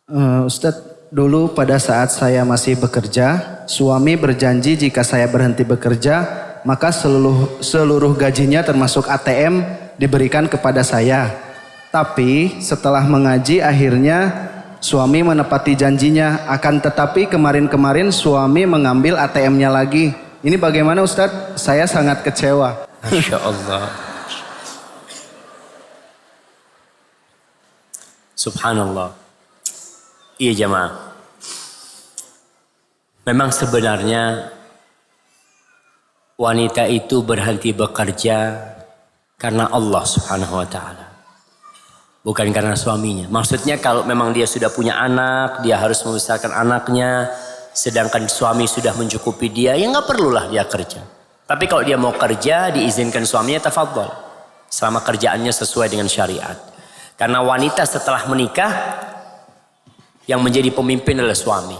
Ustadz, dulu pada saat saya masih bekerja, suami berjanji jika saya berhenti bekerja, maka seluruh gajinya termasuk ATM diberikan kepada saya. Tapi setelah mengaji akhirnya suami menepati janjinya. Akan tetapi kemarin-kemarin suami mengambil ATM-nya lagi. Ini bagaimana Ustadz? Saya sangat kecewa. Masya Allah. Subhanallah. Iya jamaah. Memang sebenarnya wanita itu berhenti bekerja karena Allah Subhanahu wa ta'ala. Bukan karena suaminya. Maksudnya kalau memang dia sudah punya anak, dia harus membesarkan anaknya, sedangkan suami sudah mencukupi dia, ya nggak perlulah dia kerja. Tapi kalau dia mau kerja, diizinkan suaminya, tafadhol. Selama kerjaannya sesuai dengan syariat. Karena wanita setelah menikah, yang menjadi pemimpin adalah suami.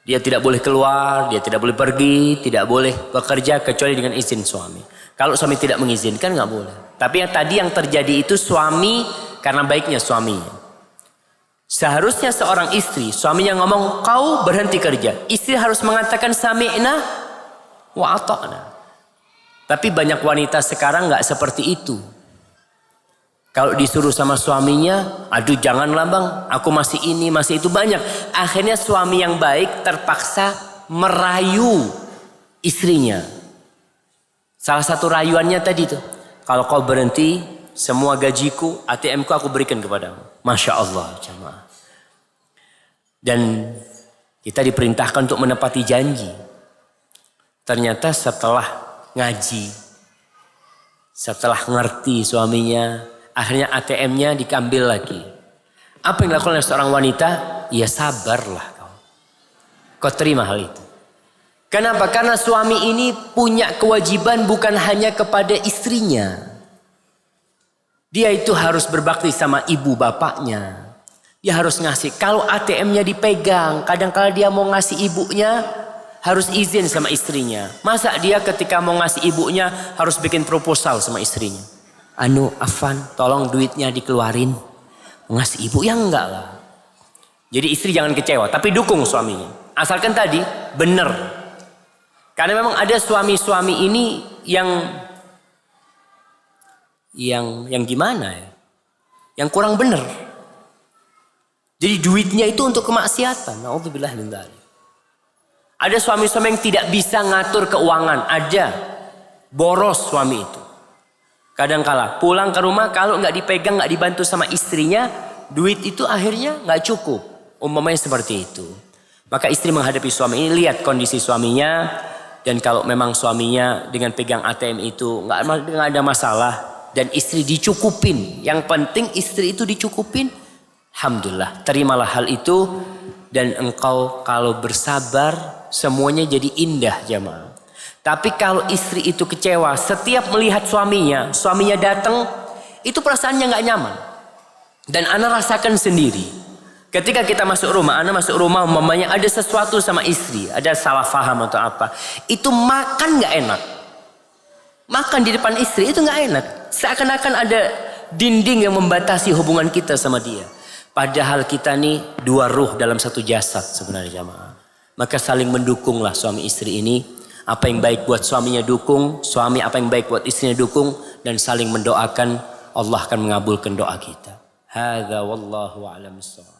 Dia tidak boleh keluar, dia tidak boleh pergi, tidak boleh bekerja kecuali dengan izin suami. Kalau suami tidak mengizinkan nggak boleh. Tapi yang tadi yang terjadi itu suami karena baiknya suaminya. Seharusnya seorang istri, suaminya ngomong kau berhenti kerja. Istri harus mengatakan sami'na wa ata'na. Tapi banyak wanita sekarang nggak seperti itu. Kalau disuruh sama suaminya, aduh janganlah bang, aku masih ini, masih itu, banyak. Akhirnya suami yang baik terpaksa merayu istrinya. Salah satu rayuannya tadi tuh, kalau kau berhenti, semua gajiku, ATM-ku aku berikan kepadamu. Masya Allah jamaah. Dan kita diperintahkan untuk menepati janji. Ternyata setelah ngaji, setelah ngerti suaminya, akhirnya ATM-nya diambil lagi. Apa yang dilakukan oleh seorang wanita? Ya sabarlah kau. Kau terima hal itu. Kenapa? Karena suami ini punya kewajiban bukan hanya kepada istrinya. Dia itu harus berbakti sama ibu bapaknya. Dia harus ngasih. Kalau ATM-nya dipegang, kadang-kadang dia mau ngasih ibunya, harus izin sama istrinya. Masa dia ketika mau ngasih ibunya harus bikin proposal sama istrinya? Anu Afan, tolong duitnya dikeluarin. Ngasih ibu, ya enggak lah. Jadi istri jangan kecewa, tapi dukung suaminya. Asalkan tadi benar. Karena memang ada suami-suami ini yang gimana ya? Yang kurang benar. Jadi duitnya itu untuk kemaksiatan. Nauzubillah min dzalik. Ada suami-suami yang tidak bisa ngatur keuangan, ada boros suami itu. Kadang-kala pulang ke rumah kalau nggak dipegang, nggak dibantu sama istrinya, duit itu akhirnya nggak cukup. Umpamanya seperti itu. Maka istri menghadapi suami ini, lihat kondisi suaminya, dan kalau memang suaminya dengan pegang ATM itu nggak ada masalah dan istri dicukupin. Yang penting istri itu dicukupin. Alhamdulillah, terimalah hal itu dan engkau kalau bersabar semuanya jadi indah jamaah. Tapi kalau istri itu kecewa setiap melihat suaminya datang, itu perasaannya nggak nyaman. Dan ana rasakan sendiri. Ketika kita masuk rumah, ana masuk rumah umpamanya ada sesuatu sama istri, ada salah paham atau apa, itu makan nggak enak. Makan di depan istri itu nggak enak. Seakan-akan ada dinding yang membatasi hubungan kita sama dia. Padahal kita nih dua ruh dalam satu jasad sebenarnya jamaah. Maka saling mendukunglah suami istri ini. Apa yang baik buat suaminya dukung, suami apa yang baik buat istrinya dukung, dan saling mendoakan, Allah akan mengabulkan doa kita. Hadza wallahu a'lam bissawab.